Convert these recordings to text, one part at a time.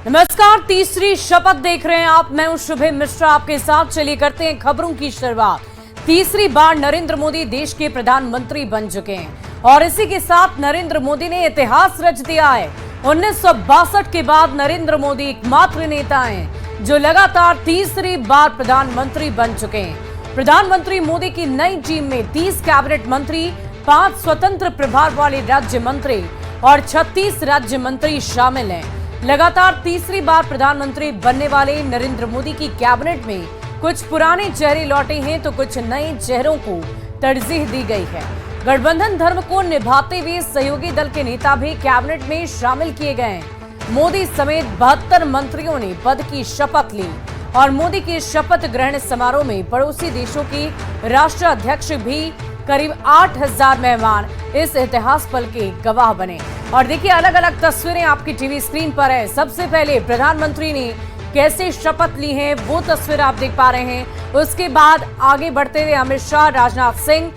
नमस्कार, तीसरी शपथ देख रहे हैं आप। मैं हूं शुभे मिश्रा आपके साथ। चलिए करते हैं खबरों की शुरुआत। तीसरी बार नरेंद्र मोदी देश के प्रधानमंत्री बन चुके हैं और इसी के साथ नरेंद्र मोदी ने इतिहास रच दिया है। 1962 के बाद नरेंद्र मोदी एकमात्र नेता हैं जो लगातार तीसरी बार प्रधानमंत्री बन चुके हैं। प्रधानमंत्री मोदी की नई टीम में 30 कैबिनेट मंत्री, 5 स्वतंत्र प्रभार वाले राज्य मंत्री और 36 राज्य मंत्री शामिल हैं। लगातार तीसरी बार प्रधानमंत्री बनने वाले नरेंद्र मोदी की कैबिनेट में कुछ पुराने चेहरे लौटे हैं तो कुछ नए चेहरों को तरजीह दी गई है। गठबंधन धर्म को निभाते हुए सहयोगी दल के नेता भी कैबिनेट में शामिल किए गए हैं। मोदी समेत 72 मंत्रियों ने पद की शपथ ली और मोदी के शपथ ग्रहण समारोह में पड़ोसी देशों के राष्ट्राध्यक्ष भी करीब 8000 मेहमान इस इतिहास पल के गवाह बने। और देखिए, अलग अलग तस्वीरें आपकी टीवी स्क्रीन पर है। सबसे पहले प्रधानमंत्री ने कैसे शपथ ली है वो तस्वीर आप देख पा रहे हैं। उसके बाद आगे बढ़ते हुए अमित शाह, राजनाथ सिंह,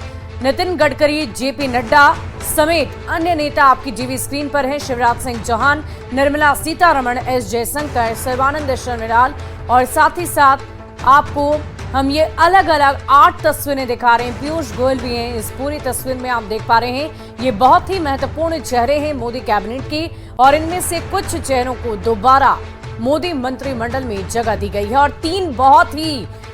नितिन गडकरी, जेपी नड्डा समेत अन्य नेता आपकी टीवी स्क्रीन पर हैं। शिवराज सिंह चौहान, निर्मला सीतारमण, एस जयशंकर, सर्बानंद सोनोवाल और साथ ही साथ आपको हम ये अलग अलग 8 तस्वीरें दिखा रहे हैं। पीयूष गोयल भी हैं इस पूरी तस्वीर में, आप देख पा रहे हैं। ये बहुत ही महत्वपूर्ण चेहरे हैं मोदी कैबिनेट की और इनमें से कुछ चेहरों को दोबारा मोदी मंत्रिमंडल में जगह दी गई है। और 3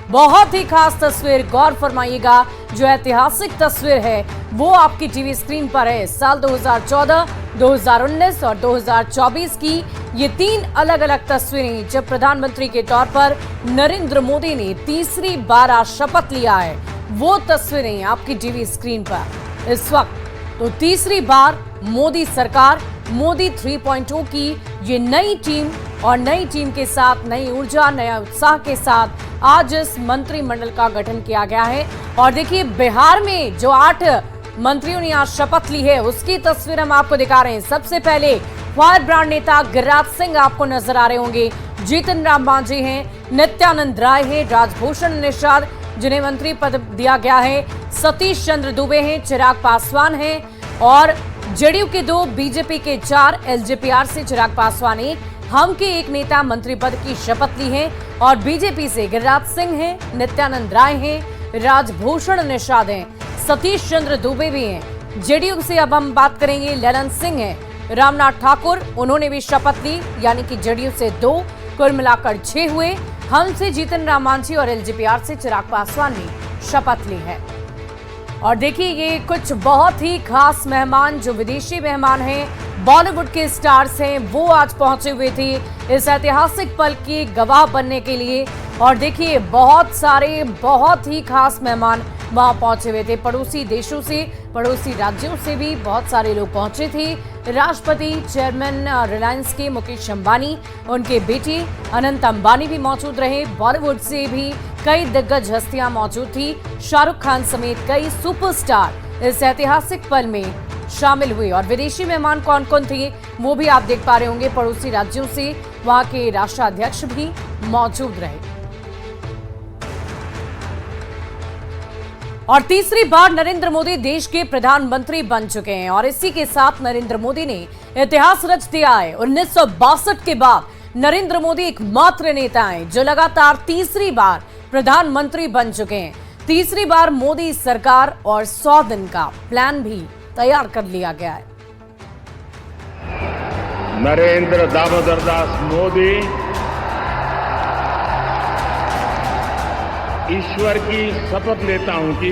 बहुत ही खास तस्वीर, गौर फरमाइएगा, जो ऐतिहासिक तस्वीर है वो आपकी टीवी स्क्रीन पर है। साल 2014, 2019 और 2024 की ये 3 अलग अलग तस्वीरें जब प्रधानमंत्री के तौर पर नरेंद्र मोदी ने तीसरी बार शपथ लिया है, वो तस्वीरें आपकी टीवी स्क्रीन पर इस वक्त। तो तीसरी बार मोदी सरकार, मोदी 3.0 की ये नई टीम और नई टीम के साथ नई ऊर्जा, नया उत्साह के साथ आज इस मंत्रिमंडल का गठन किया गया है। और देखिए, बिहार में जो 8 मंत्रियों ने आज शपथ ली है उसकी तस्वीर हम आपको दिखा रहे हैं। सबसे पहले फायर ब्रांड नेता गिरिराज सिंह आपको नजर आ रहे होंगे। जीतन राम मांझी हैं, नित्यानंद राय हैं, राजभूषण निषाद जिन्हें मंत्री पद दिया गया है, सतीश चंद्र दुबे हैं, चिराग पासवान हैं और जेडीयू के 2, बीजेपी के 4, एलजेपीआर से चिराग पासवान 1, हम के 1 नेता मंत्री पद की शपथ ली है और बीजेपी से गिरिराज सिंह हैं, नित्यानंद राय हैं, राजभूषण निषाद हैं, सतीश चंद्र दुबे भी हैं। जेडीयू से अब हम बात करेंगे, ललन सिंह हैं, रामनाथ ठाकुर, उन्होंने भी शपथ ली, यानी कि जेडीयू से 2, कुल मिलाकर 6 हुए। हम से जीतन राम मांझी और एलजेपीआर से चिराग पासवान ने शपथ ली है। और देखिए, ये कुछ बहुत ही खास मेहमान जो विदेशी मेहमान हैं, बॉलीवुड के स्टार्स हैं, वो आज पहुंचे हुए थे इस ऐतिहासिक पल के गवाह बनने के लिए। और देखिए, बहुत सारे बहुत ही खास मेहमान वहां पहुंचे हुए थे। पड़ोसी देशों से, पड़ोसी राज्यों से भी बहुत सारे लोग पहुंचे थे। राष्ट्रपति, चेयरमैन रिलायंस के मुकेश अंबानी, उनके बेटे अनंत अंबानी भी मौजूद रहे। बॉलीवुड से भी कई दिग्गज हस्तियां मौजूद थी। शाहरुख खान समेत कई सुपरस्टार इस ऐतिहासिक पल में शामिल हुए। और विदेशी मेहमान कौन कौन थे वो भी आप देख पा रहे होंगे। पड़ोसी राज्यों से वहां के राष्ट्राध्यक्ष भी मौजूद रहे। और तीसरी बार नरेंद्र मोदी देश के प्रधानमंत्री बन चुके हैं और इसी के साथ नरेंद्र मोदी ने इतिहास रच दिया है। 1962 के बाद नरेंद्र मोदी एकमात्र नेता हैं जो लगातार तीसरी बार प्रधानमंत्री बन चुके हैं। तीसरी बार मोदी सरकार और 100 दिन का प्लान भी तैयार कर लिया गया है। नरेंद्र दामोदर दास मोदी ईश्वर की शपथ लेता हूं कि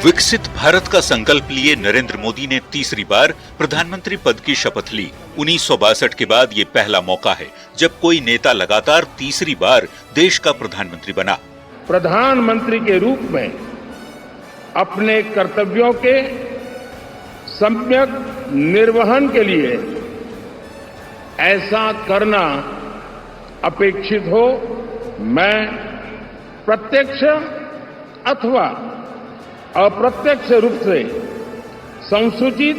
विकसित भारत का संकल्प लिए नरेंद्र मोदी ने तीसरी बार प्रधानमंत्री पद की शपथ ली। 1962 के बाद ये पहला मौका है जब कोई नेता लगातार तीसरी बार देश का प्रधानमंत्री बना। प्रधानमंत्री के रूप में अपने कर्तव्यों के सम्यक निर्वहन के लिए ऐसा करना अपेक्षित हो, मैं प्रत्यक्ष अथवा अप्रत्यक्ष रूप से संसूचित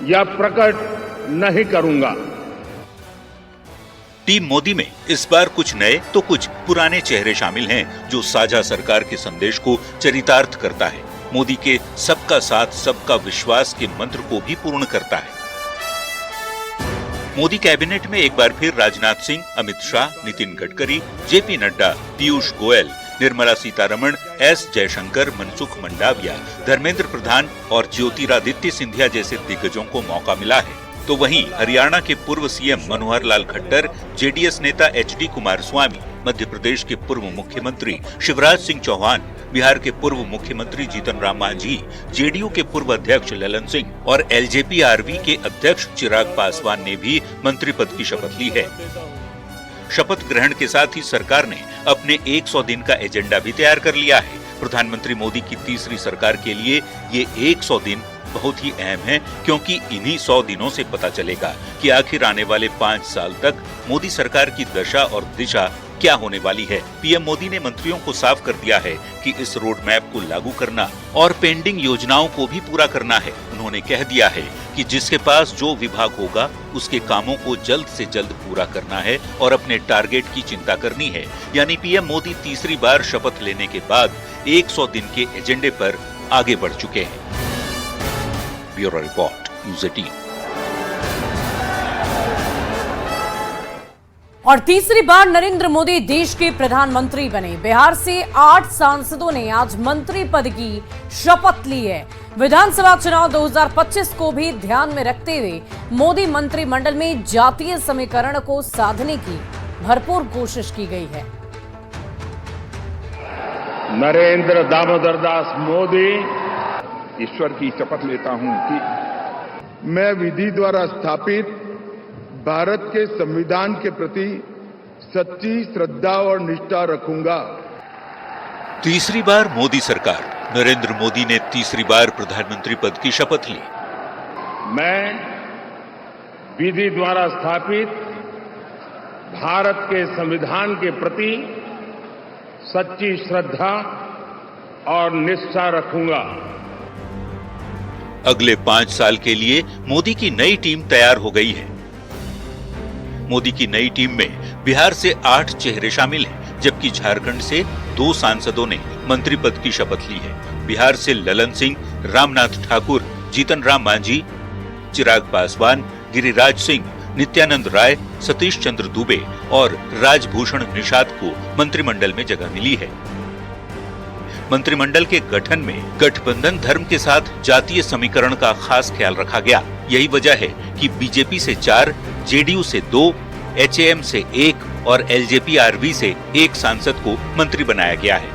या प्रकट नहीं करूंगा। टीम मोदी में इस बार कुछ नए तो कुछ पुराने चेहरे शामिल हैं जो साझा सरकार के संदेश को चरितार्थ करता है। मोदी के सबका साथ सबका विश्वास के मंत्र को भी पूर्ण करता है। मोदी कैबिनेट में एक बार फिर राजनाथ सिंह, अमित शाह, नितिन गडकरी, जेपी नड्डा, पीयूष गोयल, निर्मला सीतारमण, एस जयशंकर, मनसुख मंडाविया, धर्मेंद्र प्रधान और ज्योतिरादित्य सिंधिया जैसे दिग्गजों को मौका मिला है। तो वहीं हरियाणा के पूर्व सीएम मनोहर लाल खट्टर, जेडीएस नेता एचडी कुमारस्वामी, मध्य प्रदेश के पूर्व मुख्यमंत्री शिवराज सिंह चौहान, बिहार के पूर्व मुख्यमंत्री जीतन राम मांझी, जेडीयू के पूर्व अध्यक्ष ललन सिंह और एलजेपी-आरवी के अध्यक्ष चिराग पासवान ने भी मंत्री पद की शपथ ली है। शपथ ग्रहण के साथ ही सरकार ने अपने 100 दिन का एजेंडा भी तैयार कर लिया है। प्रधानमंत्री मोदी की तीसरी सरकार के लिए ये 100 दिन बहुत ही अहम है, क्योंकि इन्हीं 100 दिनों से पता चलेगा कि आखिर आने वाले 5 साल तक मोदी सरकार की दशा और दिशा क्या होने वाली है। पीएम मोदी ने मंत्रियों को साफ कर दिया है कि इस रोड मैप को लागू करना और पेंडिंग योजनाओं को भी पूरा करना है। उन्होंने कह दिया है कि जिसके पास जो विभाग होगा उसके कामों को जल्द से जल्द पूरा करना है और अपने टारगेट की चिंता करनी है। यानी पीएम मोदी तीसरी बार शपथ लेने के बाद 100 दिन के एजेंडे पर आगे बढ़ चुके हैं। Bureau report, news 18। और तीसरी बार नरेंद्र मोदी देश के प्रधानमंत्री बने। बिहार से 8 सांसदों ने आज मंत्री पद की शपथ ली है। विधानसभा चुनाव 2025 को भी ध्यान में रखते हुए मोदी मंत्रिमंडल में जातीय समीकरण को साधने की भरपूर कोशिश की गई है। नरेंद्र दामोदर दास मोदी, ईश्वर की शपथ लेता हूं कि मैं विधि द्वारा स्थापित भारत के संविधान के प्रति सच्ची श्रद्धा और निष्ठा रखूंगा। तीसरी बार मोदी सरकार, नरेंद्र मोदी ने तीसरी बार प्रधानमंत्री पद की शपथ ली। मैं विधि द्वारा स्थापित भारत के संविधान के प्रति सच्ची श्रद्धा और निष्ठा रखूंगा। अगले 5 साल के लिए मोदी की नई टीम तैयार हो गई है। मोदी की नई टीम में बिहार से 8 चेहरे शामिल हैं, जबकि झारखंड से 2 सांसदों ने मंत्री पद की शपथ ली है। बिहार से ललन सिंह, रामनाथ ठाकुर, जीतन राम मांझी, चिराग पासवान, गिरिराज सिंह, नित्यानंद राय, सतीश चंद्र दुबे और राजभूषण निषाद को मंत्रिमंडल में जगह मिली है। मंत्रिमंडल के गठन में गठबंधन धर्म के साथ जातीय समीकरण का खास ख्याल रखा गया। यही वजह है कि बीजेपी से 4, जेडीयू से 2, एचएएम से 1 और एलजेपी-आरवी से 1 सांसद को मंत्री बनाया गया है।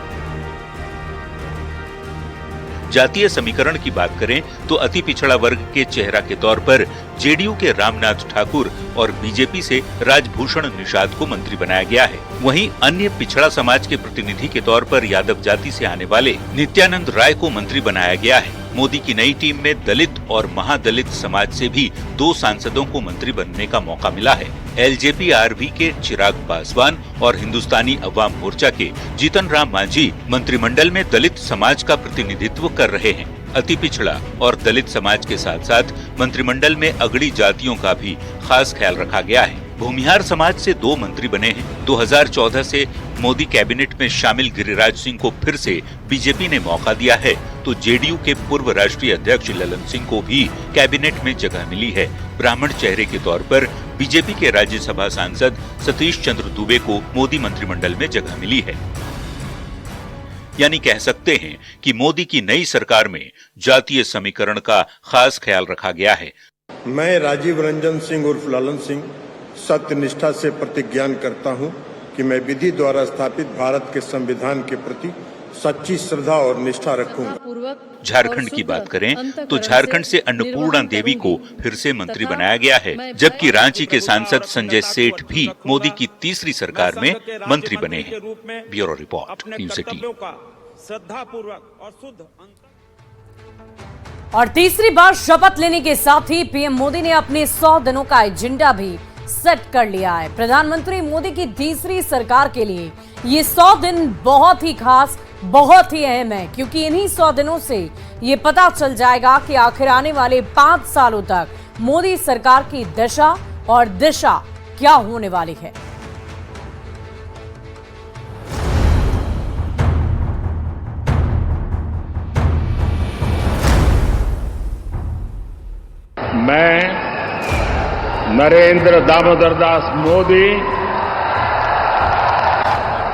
जातीय समीकरण की बात करें तो अति पिछड़ा वर्ग के चेहरा के तौर पर जेडीयू के रामनाथ ठाकुर और बीजेपी से राजभूषण निषाद को मंत्री बनाया गया है। वहीं अन्य पिछड़ा समाज के प्रतिनिधि के तौर पर यादव जाति से आने वाले नित्यानंद राय को मंत्री बनाया गया है। मोदी की नई टीम में दलित और महादलित समाज से भी 2 सांसदों को मंत्री बनने का मौका मिला है। एलजेपी-आरवी के चिराग पासवान और हिंदुस्तानी अवाम मोर्चा के जीतन राम मांझी मंत्रिमंडल में दलित समाज का प्रतिनिधित्व कर रहे हैं। अति पिछड़ा और दलित समाज के साथ साथ मंत्रिमंडल में अगड़ी जातियों का भी खास ख्याल रखा गया है। भूमिहार समाज से 2 मंत्री बने हैं। 2014 से मोदी कैबिनेट में शामिल गिरिराज सिंह को फिर से बीजेपी ने मौका दिया है, तो जेडीयू के पूर्व राष्ट्रीय अध्यक्ष ललन सिंह को भी कैबिनेट में जगह मिली है। ब्राह्मण चेहरे के तौर पर बीजेपी के राज्यसभा सांसद सतीश चंद्र दुबे को मोदी मंत्रिमंडल में जगह मिली है। यानी कह सकते हैं कि मोदी की नई सरकार में जातीय समीकरण का खास ख्याल रखा गया है। मैं राजीव रंजन सिंह उर्फ ललन सिंह सत्यनिष्ठा से प्रतिज्ञान करता हूं कि मैं विधि द्वारा स्थापित भारत के संविधान के प्रति सच्ची श्रद्धा और निष्ठा रखूंगा। झारखंड की बात करें तो झारखंड से अन्नपूर्णा देवी को फिर से मंत्री बनाया गया है, जबकि रांची के सांसद संजय सेठ भी मोदी की तीसरी सरकार में मंत्री बने हैं। Bureau report, news 18। और तीसरी बार शपथ लेने के साथ ही पीएम मोदी ने अपने 100 दिनों का एजेंडा भी सेट कर लिया है। प्रधानमंत्री मोदी की तीसरी सरकार के लिए ये 100 दिन बहुत ही खास, बहुत ही अहम है, क्योंकि इन्हीं 100 दिनों से ये पता चल जाएगा कि आखिर आने वाले 5 सालों तक मोदी सरकार की दशा और दिशा क्या होने वाली है। मैं नरेंद्र दामोदर दास मोदी